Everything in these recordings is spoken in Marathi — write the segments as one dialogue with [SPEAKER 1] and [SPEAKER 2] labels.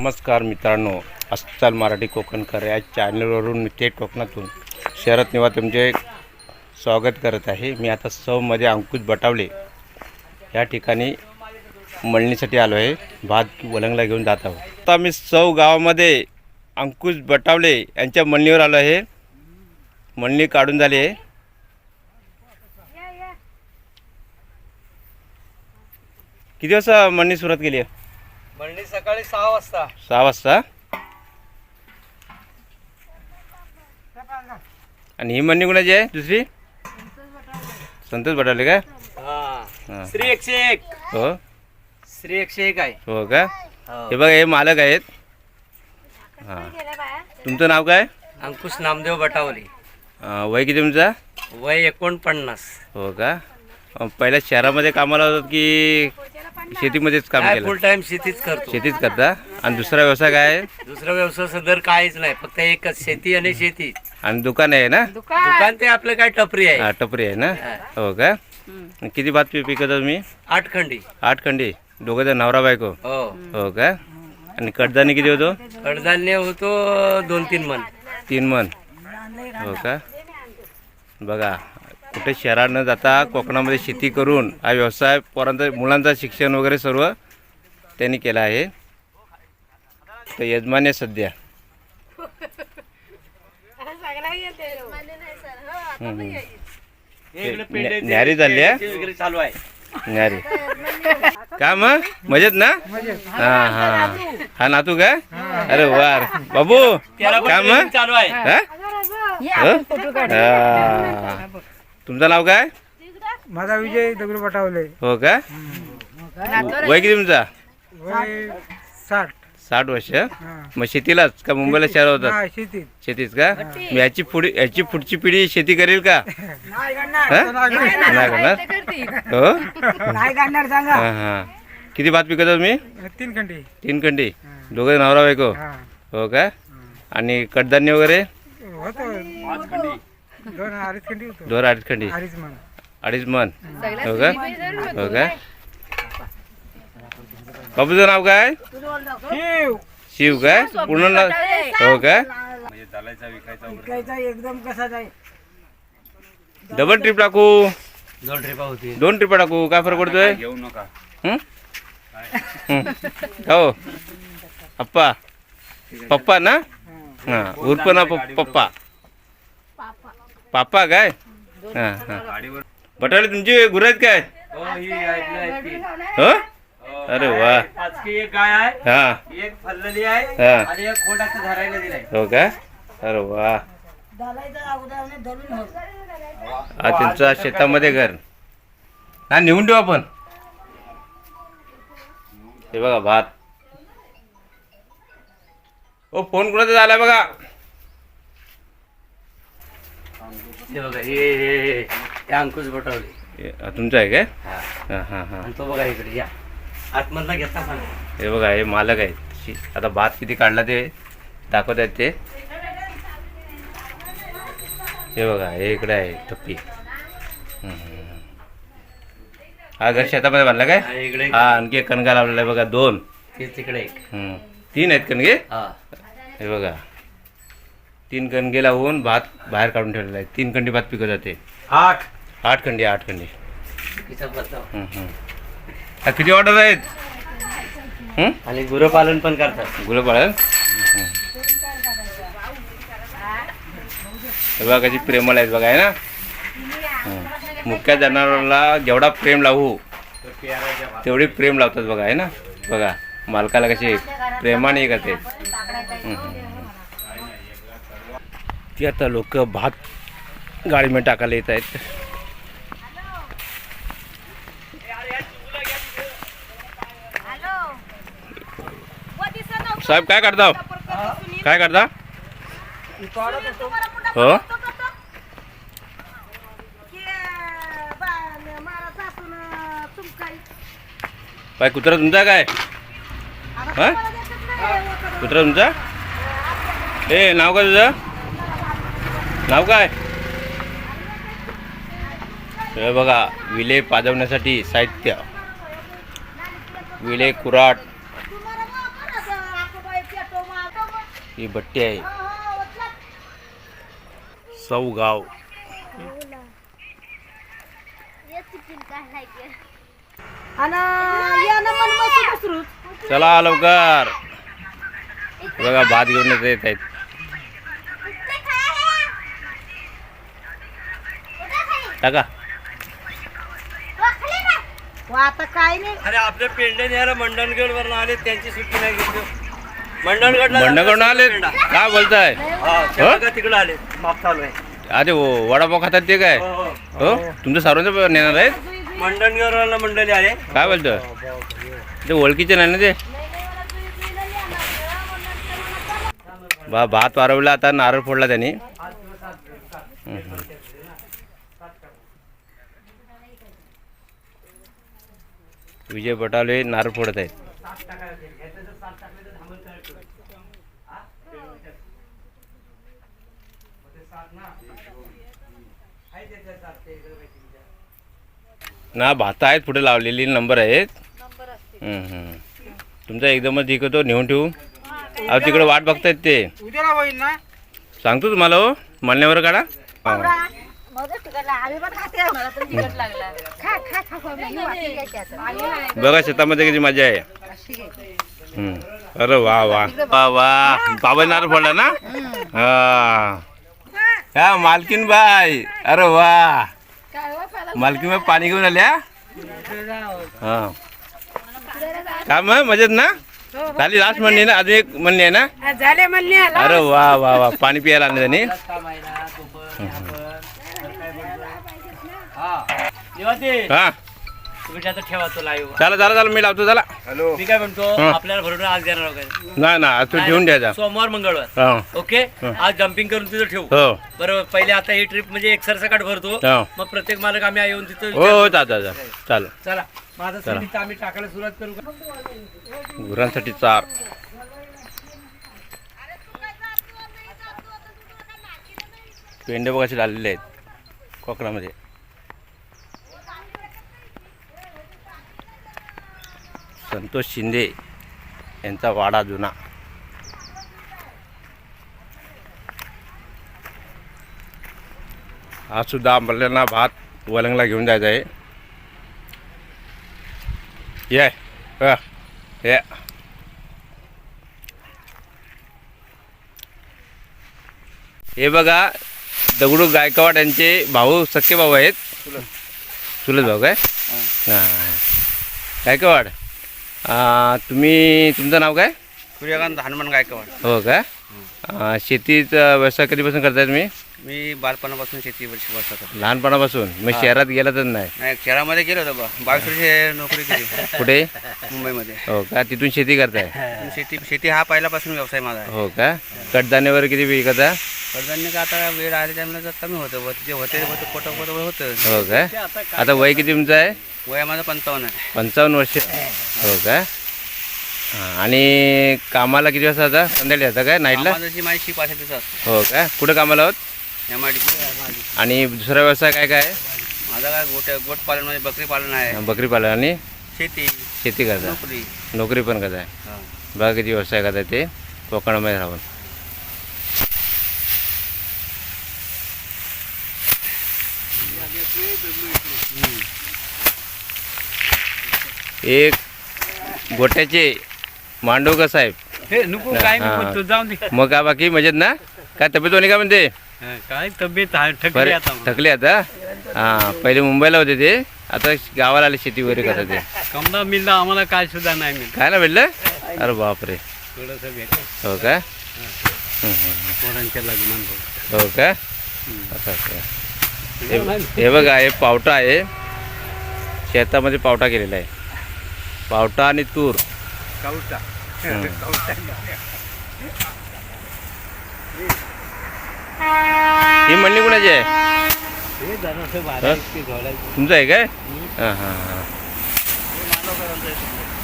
[SPEAKER 1] नमस्कार मित्रांनो, अस्सल मराठी कोकणकर या चॅनलवरून मी थेट कोकणातून शरद निवास तुमचे स्वागत करत आहे. मी आता सौमध्ये अंकुश बटावले या ठिकाणी मळणीसाठी आलो आहे. भात वलंगला घेऊन जात आहोत. आता मी सौ गावामध्ये अंकुश बटावले यांच्या मळणीवर आलो आहे. मळणी काढून झाली आहे. किती वाजता मळणी सुरुवात केली आहे?
[SPEAKER 2] मळणी सकाळी 6 वाजता.
[SPEAKER 1] 6 वाजता. आणि ही मळणी कुणाची आहे? दुसरी संतोष बटावले का?
[SPEAKER 2] हा, श्री 101.
[SPEAKER 1] हो,
[SPEAKER 2] श्री 101 आहे.
[SPEAKER 1] हो का?
[SPEAKER 2] हो.
[SPEAKER 1] हे बघा, हे मालक आहेत. हां, तुमचं नाव काय?
[SPEAKER 2] अंकुश नामदेव बटावले.
[SPEAKER 1] वय किती तुमचा?
[SPEAKER 2] वय 49.
[SPEAKER 1] हो का? पहिल्या शहरामध्ये कामाला होतात की शेतीमध्येच काम केलं?
[SPEAKER 2] फुल टाइम शेतीच करतो.
[SPEAKER 1] शेतीच करता. आणि दुसरा व्यवसाय काय आहे?
[SPEAKER 2] दुसरा व्यवसाय सदर काहीच नाही, फक्त एकच शेती आणि शेती.
[SPEAKER 1] आणि दुकान आहे ना?
[SPEAKER 2] दुकान ते आपलं काय टपरी आहे.
[SPEAKER 1] हा, टपरी आहे ना? हो का? किती भात पिकवता तुम्ही?
[SPEAKER 2] 8 खंडी.
[SPEAKER 1] 8 खंडी. दोघं जण नवरा बायको?
[SPEAKER 2] हो.
[SPEAKER 1] हो का? आणि कडधान्य किती होतो?
[SPEAKER 2] कडधान्य होतो 2-3 मन.
[SPEAKER 1] 3 मन. हो का? बघा, कुठे शहरात न जाता कोकणामध्ये शेती करून हा व्यवसाय पोरांचा मुलांचं शिक्षण वगैरे सर्व त्यांनी केलं आहे. तर यजमान आहे सध्या. न्यारी झाली आहे.
[SPEAKER 2] चालू आहे
[SPEAKER 1] न्यारी का मग? मजेत ना? हा हा. हा नातू का? अरे वार बाबू, का मग?
[SPEAKER 2] चालू आहे.
[SPEAKER 1] हा? हा. तुमचं नाव काय?
[SPEAKER 3] माझा विजय दगडू बटावले.
[SPEAKER 1] हो का? वय किती तुमचा?
[SPEAKER 3] वय 60.
[SPEAKER 1] 60 वर्ष. मग शेतीलाच का मुंबईला शहर होतात?
[SPEAKER 3] हा, शेतीत.
[SPEAKER 1] शेतीच का? मग याची पुढची पिढी शेती करेल का? हा? नाही करणार? हो.
[SPEAKER 3] नाही काढणार सांगा.
[SPEAKER 1] हा हा. किती भात पिकवता तुम्ही?
[SPEAKER 3] 3 खंडी.
[SPEAKER 1] 3 खंडी. दोघं नवरा बायको?
[SPEAKER 3] हा.
[SPEAKER 1] हो का? आणि कडधान्य वगैरे?
[SPEAKER 3] होतो 2-2.5 खंडी होतो.
[SPEAKER 1] 2-2.5 खंडी.
[SPEAKER 3] 2.5 मन.
[SPEAKER 1] 2.5 मन. हो का? हो का? बाबूचं नाव काय?
[SPEAKER 3] शिव.
[SPEAKER 1] शिव काय? पूर्ण नाव? हो का?
[SPEAKER 3] विकायचा एकदम कसा जाय.
[SPEAKER 1] डबल ट्रिप टाकू?
[SPEAKER 2] 2 ट्रिपा होती.
[SPEAKER 1] 2 ट्रिप टाकू? काय फरक पडतोय?
[SPEAKER 2] घेऊ नका.
[SPEAKER 1] हो अप्पा, पप्पा ना? हा, उर्फ ना पप्पा. पापा काय? हा हा. बटावले तुमची गुरं आहेत काय? हो. अरे वा.
[SPEAKER 2] पाचकी एक गाय आहे,
[SPEAKER 1] हा
[SPEAKER 2] एक फल्लली आहे
[SPEAKER 1] हा.
[SPEAKER 2] आणि एक खोंडाचं धरायला दिलाय.
[SPEAKER 1] हो का? अरे वा. हा, त्यांचं शेतामध्ये घर. हा, नेऊन ठेवू आपण. हे बघा भात. ओ, फोन कुणाचा झाला बघा.
[SPEAKER 2] हे बघा, हे अंकुश बटावले.
[SPEAKER 1] तुमचं आहे काय?
[SPEAKER 2] हा.
[SPEAKER 1] हा हा हा.
[SPEAKER 2] आणि तो बघा इकडे या आतमधला घेता सांगा.
[SPEAKER 1] हे बघा, हे मालक आहेत. आता भात किती काढला ते दाखवत आहेत ते. हे बघा, हे इकडे आहे टप्पी. हा, घर शेतामध्ये बांधला काय?
[SPEAKER 2] हा, इकडे
[SPEAKER 1] हा, आणखी एक कणगा लावलेला आहे बघा. 2.
[SPEAKER 2] ते तिकडे एक.
[SPEAKER 1] 3 आहेत कणगे.
[SPEAKER 2] हा.
[SPEAKER 1] हे बघा, 3 कणगे लावून भात बाहेर काढून ठेवलेला आहे. 3 खंडी भात पिकत जाते. 8 खंडी. 8 खंडी.
[SPEAKER 2] तिचा बदलाव.
[SPEAKER 1] हा, किती ऑर्डर आहेत?
[SPEAKER 2] आणि गुरपालन पण करतात.
[SPEAKER 1] गुलाबाळ. हे बघा कशी प्रेमळ आहेत बघा, आहे ना? मुख्य जनावराला जेवढा प्रेम लावू तेवढी प्रेम लावतात बघा, आहे ना? बघा मालकाला कशी प्रेमाने करते. ती आता लोक भात गाडीमध्ये टाकायला येत आहेत. साहेब काय करता? काय करता? हो. काय कुत्रा तुमचा काय? हा, कुत्रा तुमचा? ए, नाव काय तुझं? नाव काय? हे बघा, विले पाजवण्यासाठी साहित्य. विले, कुऱ्हाड, ही बट्टी आहे. सौगाव. चला लवकर. बघा भात घेऊन येत आहेत. टाका.
[SPEAKER 4] आता काय नाही.
[SPEAKER 2] अरे आपले पेंडे न्यायला मंडणगड वरून आले त्यांची सुट्टी नाही घेतली. मंडणगडला
[SPEAKER 1] आले काय बोलताय?
[SPEAKER 2] तिकडे आले माप चालू आहे.
[SPEAKER 1] अरे वडापाव खातात ते काय?
[SPEAKER 2] हो, हो.
[SPEAKER 1] हो तुमचं सर्वांचं नेणार आहेत?
[SPEAKER 2] मंडणगडवाला मंडळी आले.
[SPEAKER 1] काय बोलतो ते ओळखीचे नाही ना ते? भात वारवला आता नारळ फोडला त्यांनी. विजय बटावले नारळ फोडत आहेत. ना भात आहेत पुढे लावलेली नंबर आहेत. तुमचा एकदमच दिखतो नेऊन ठेवू. अहो तिकडे वाट बघतायत ते.
[SPEAKER 3] उद्याला होईल ना.
[SPEAKER 1] सांगतो तुम्हाला हो म्हणण्यावर काढा. बघा शेतामध्ये किती मजा आहे. अरे वा वा वा वा. बाबा नारळ फोडला ना. हा मालकीन बाई. अरे वा मालकीन बाई पाणी घेऊन आल्या. हा काय मग मजेत ना. झाली लास्ट म्हणली ना. अजून एक म्हणली आहे ना.
[SPEAKER 4] झाले म्हणले.
[SPEAKER 1] अरे वा वा वा. पाणी प्यायला आणलं त्यांनी. हा
[SPEAKER 2] तुम्ही आता ठेवा तो लाईव्ह.
[SPEAKER 1] चला चला चला मी लावतो. चला.
[SPEAKER 2] मी काय म्हणतो आपल्याला भरून आज देणार वगैरे
[SPEAKER 1] नाही ना आज तू ठेवून द्यायचा.
[SPEAKER 2] सोमवार मंगळवार.
[SPEAKER 1] हो
[SPEAKER 2] ओके आज जम्पिंग करून तिथं ठेवू.
[SPEAKER 1] हो
[SPEAKER 2] बरोबर. पहिले आता ही ट्रिप म्हणजे एक सरसकट भरतो.
[SPEAKER 1] हो
[SPEAKER 2] मग प्रत्येक मालक आम्ही येऊन तिथं
[SPEAKER 1] हो
[SPEAKER 2] विचारतो.
[SPEAKER 1] चालतं चालेल.
[SPEAKER 2] चला माझा संगीत आम्ही टाकायला सुरुवात करू का?
[SPEAKER 1] गुरांसाठी चार. पेंडे बघायचे आलेले आहेत कोकणामध्ये. संतोष शिंदे यांचा वाडा जुना. हा सुद्धा आपल्याला भात वलंगला घेऊन जायचा आहे. ये हे बघा दगडू गायकवाड यांचे भाऊ सख्खे भाऊ आहेत. चुलत भाऊ काय? हां गायकवाड. तुम्ही तुमचं नाव काय?
[SPEAKER 5] सूर्यकांत हनुमान गायकवाड.
[SPEAKER 1] हो का. शेतीचा व्यवसाय कधीपासून करताय तुम्ही?
[SPEAKER 5] मी बालपणापासून शेतीवर शिकवतो.
[SPEAKER 1] लहानपणापासून. मग शहरात गेलातच नाही?
[SPEAKER 5] नाही शहरामध्ये गेलो होतो बा. 22 वर्षे नोकरी केली
[SPEAKER 1] कुठे?
[SPEAKER 5] मुंबईमध्ये.
[SPEAKER 1] हो का. तिथून शेती करताय?
[SPEAKER 5] शेती हा पहिल्यापासून व्यवसाय माझा आहे.
[SPEAKER 1] हो का. कडधान्य वगैरे किती विकता?
[SPEAKER 5] कडधान्य का आता वेळ आली त्यामुळे कमी होतं. जे होते पोटं होतं.
[SPEAKER 1] हो का. आता वय किती तुमचं आहे?
[SPEAKER 5] वय माझं 55 आहे.
[SPEAKER 1] 55 वर्ष. हो का. आणि कामाला किती वाजता आता? संध्याकाळी जाता काय नाईटला?
[SPEAKER 5] माझी माझी शिप असेल तिथं असतो.
[SPEAKER 1] हो का. कुठं कामाला आहोत?
[SPEAKER 5] MID.
[SPEAKER 1] आणि दुसरा व्यवसाय काय काय आहे?
[SPEAKER 5] माझा काय गोट पालन म्हणजे बकरी पालन आहे.
[SPEAKER 1] बकरी पालन आणि
[SPEAKER 5] शेती
[SPEAKER 1] करता.
[SPEAKER 5] नोकरी.
[SPEAKER 1] नोकरी पण करताय. बघा किती व्यवसाय करताय ते कोकणामध्ये राहून. एक गोट्याचे मांडवकर साहेब. मग काय बाकी मजेत ना. काय तब्येत होणी का म्हणते?
[SPEAKER 2] काय तब्येत
[SPEAKER 1] थकले आता. हां पहिले मुंबईला होते ते. आता गावाला आले शेती वगैरे करतात ते.
[SPEAKER 2] कमला मिळला आम्हाला काय सुद्धा नाही मिळत.
[SPEAKER 1] काय ना भेटलं? अरे बापरे.
[SPEAKER 2] थोडंसं भेट
[SPEAKER 1] हो का.
[SPEAKER 2] पोरांच्या लग्नात.
[SPEAKER 1] हो का. असं असं. हे बघा हे पावटा आहे. शेतामध्ये पावटा केलेला आहे. पावटा आणि तूर. ही म्हणली कुणाची आहे? तुमचं आहे काय? हां हां हां.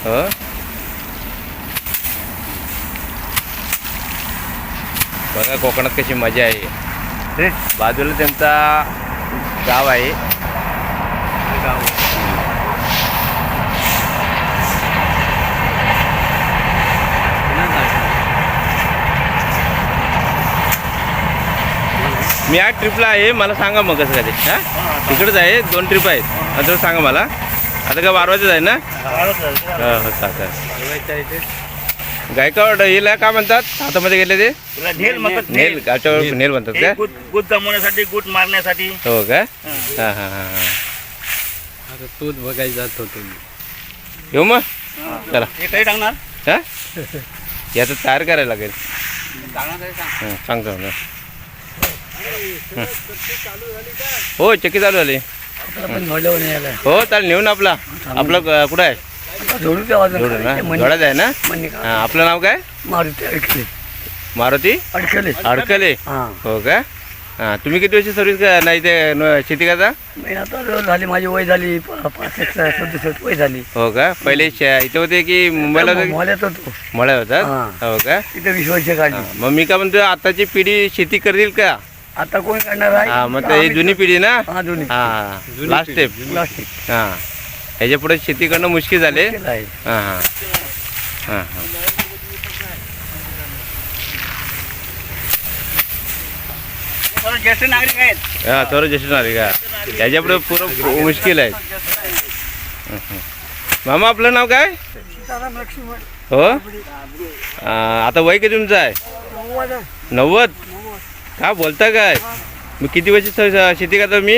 [SPEAKER 1] हो बघा कोकणात कशी मजा आहे. बाजूला त्यांचा गाव आहे. मी आज ट्रिपला आहे, मला सांगा मग कसं काय ते. हां तिकडेच आहे, 2 ट्रिप आहेत. आता सांगा मला. आता काय वारवायचंच आहे ना? हो चालेल. गायकवाड हिला काय म्हणतात हातामध्ये गेले ते? नेल गावच्या नेल म्हणतात का?
[SPEAKER 2] गुट जमवण्यासाठी, गुट मारण्यासाठी.
[SPEAKER 1] हो का? हां हां हां हां.
[SPEAKER 5] आता तूच बघायला जात होतो मी.
[SPEAKER 1] येऊ मग चला.
[SPEAKER 2] हे काही टाकणार?
[SPEAKER 1] हां याचं तयार करायला लागेल.
[SPEAKER 5] सांगणार आहे, सांग.
[SPEAKER 1] सांगतो ना. हो चक्की चालू झाली. हो चालेल नेऊ ना. आपलं कुठं आहे? जोडू ना. जोडायचं आहे ना? हां आपलं नाव काय? मारुती अडकले. हो का? हां तुम्ही किती वर्षी सर्व्हिस नाही ते शेती करता?
[SPEAKER 6] आता झाली, माझी वय झाली 5-67 वय झाली.
[SPEAKER 1] हो का? पहिले इथे होते की मुंबईला होते?
[SPEAKER 6] मोल्यात होतो.
[SPEAKER 1] मळ्या होतात. हो का?
[SPEAKER 6] तिथे 20 वर्ष काढली.
[SPEAKER 1] मग मी काय म्हणतो आताची पिढी शेती करतील का?
[SPEAKER 6] आता कोण करणार आहे?
[SPEAKER 1] हां मग ही जुनी पिढी ना.
[SPEAKER 6] हा दोन्ही
[SPEAKER 1] हां लास्ट स्टेप.
[SPEAKER 6] प्लास्टिक
[SPEAKER 1] हां ह्याच्या पुढे शेती करणं मुश्किल झाले.
[SPEAKER 6] आहे.
[SPEAKER 1] हां हां हां हां.
[SPEAKER 2] ज्येष्ठ नागरिक आहेत.
[SPEAKER 1] हां थोडं ज्येष्ठ नागरिक का ह्याच्या पुढे पुरं मुश्किल आहे. मामा आपलं नाव काय? हो आता वय किती तुमचं आहे? 90. का बोलता काय? मी किती वर्ष शेती करता मी?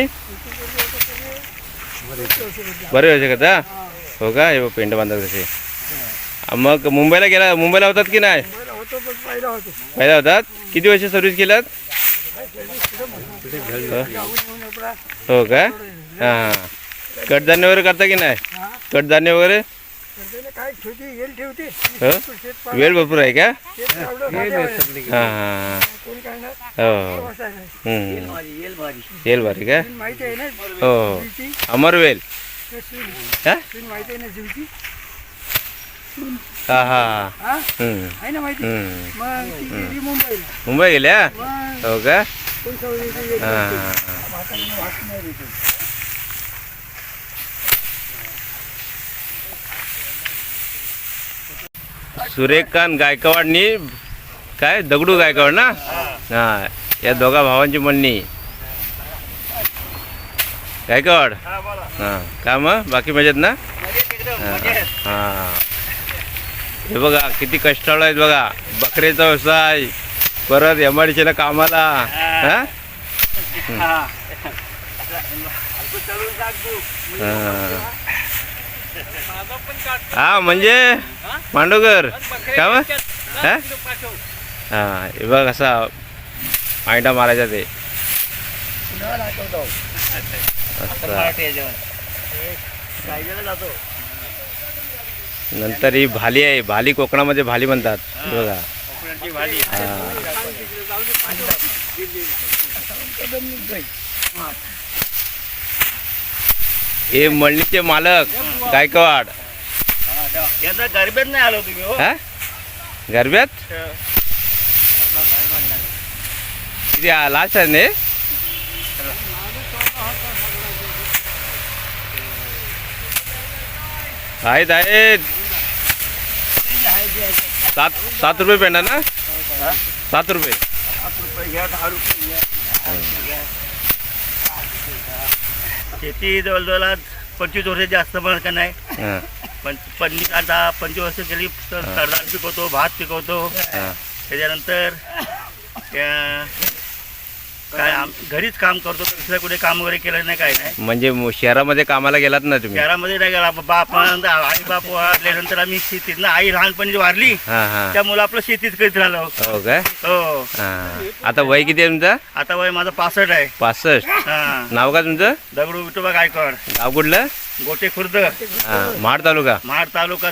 [SPEAKER 1] बरे वर्ष करता. हो का? हे पेंट बांधतात तसे. मग मुंबईला होतात की नाही? पहिला होतात. किती वर्ष सर्व्हिस केलात? हो का? हां कडधान्य वगैरे करता की नाही? कडधान्य वगैरे हो वेळ भरपूर आहे का? हां हां हो येल भारी का? हो अमरवेल. हां हां हां मुंबई गेल्या. हो का? हां सुरेखकांत गायकवाडनी काय दगडू गायकवाड ना. हां या दोघा भावांची म्हणणी गायकवाड. हां का मग बाकी मजेत ना? हां हे बघा किती कष्टाळू आहेत बघा. बकरीचा व्यवसाय परत एमआयडीसीला कामाला. हां हां म्हणजे मांडोगर का मग? हां हां हे बघ असा आयटा मारायचा ते. नंतर ही भाली आहे. भाली कोकणामध्ये भाली म्हणतात बघा. हे मळणीचे मालक गायकवाड.
[SPEAKER 2] यंदा गरब्यात नाही आलो तुम्ही हो.
[SPEAKER 1] हा गरब्यात किती लास्ट आहे ने? आहेत 7 रुपये पेंडा ना? 7 रुपये.
[SPEAKER 2] शेती जवळजवळ 25 वर्ष जास्त पण का नाही.
[SPEAKER 1] हां
[SPEAKER 2] पण 25 वर्ष गेली तर कडधान्य पिकवतो, भात पिकवतो.
[SPEAKER 1] हां
[SPEAKER 2] त्याच्यानंतर काय घरीच काम करतो. दुसऱ्या कुठे काम वगैरे केलं नाही, काय नाही.
[SPEAKER 1] म्हणजे शहरामध्ये कामाला गेलात ना तुम्ही?
[SPEAKER 2] शहरामध्ये नाही गेला. बाप आई बाप वारल्यानंतर आम्ही शेतीत ना, आई लहानपणी वारली
[SPEAKER 1] हां हां
[SPEAKER 2] त्यामुळे आपलं शेतीच करीत राहिलो.
[SPEAKER 1] हो काय?
[SPEAKER 2] हो
[SPEAKER 1] हां आता वय किती आहे तुमचं?
[SPEAKER 2] आता वय माझं 65 आहे.
[SPEAKER 1] 65.
[SPEAKER 2] हा
[SPEAKER 1] नाव का तुमचं?
[SPEAKER 2] दगडू विठोबा गायकवाड.
[SPEAKER 1] गाव कुठलं?
[SPEAKER 2] गोटे खुर्द,
[SPEAKER 1] हां महाड तालुका.
[SPEAKER 2] महाड तालुका,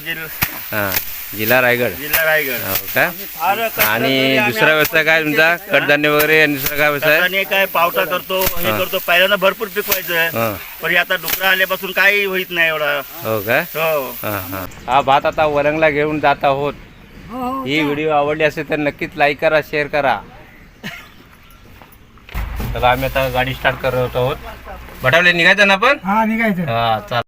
[SPEAKER 1] हां जिल्हा रायगड.
[SPEAKER 2] जिल्हा रायगड.
[SPEAKER 1] हो का? आणि दुसरा व्यवसाय काय तुमचा? कडधान्य वगैरे आणि दुसरा काय व्यवसाय?
[SPEAKER 2] आणि काय पावटा करतो, हे करतो. पहिल्यांदा भरपूर पिकवायचं,
[SPEAKER 1] हां
[SPEAKER 2] पण हे आता डुकरं आल्यापासून काही होत नाही एवढा.
[SPEAKER 1] हो का?
[SPEAKER 2] हो
[SPEAKER 1] हां हां हा भात आता वरंगला घेऊन जात आहोत. ही व्हिडिओ आवडली असेल तर नक्कीच लाईक करा, शेअर करा. तर आम्ही आता गाडी स्टार्ट करत आहोत. बटावले निघायचं ना आपण?
[SPEAKER 3] हा निघायचं.
[SPEAKER 1] हां चाल.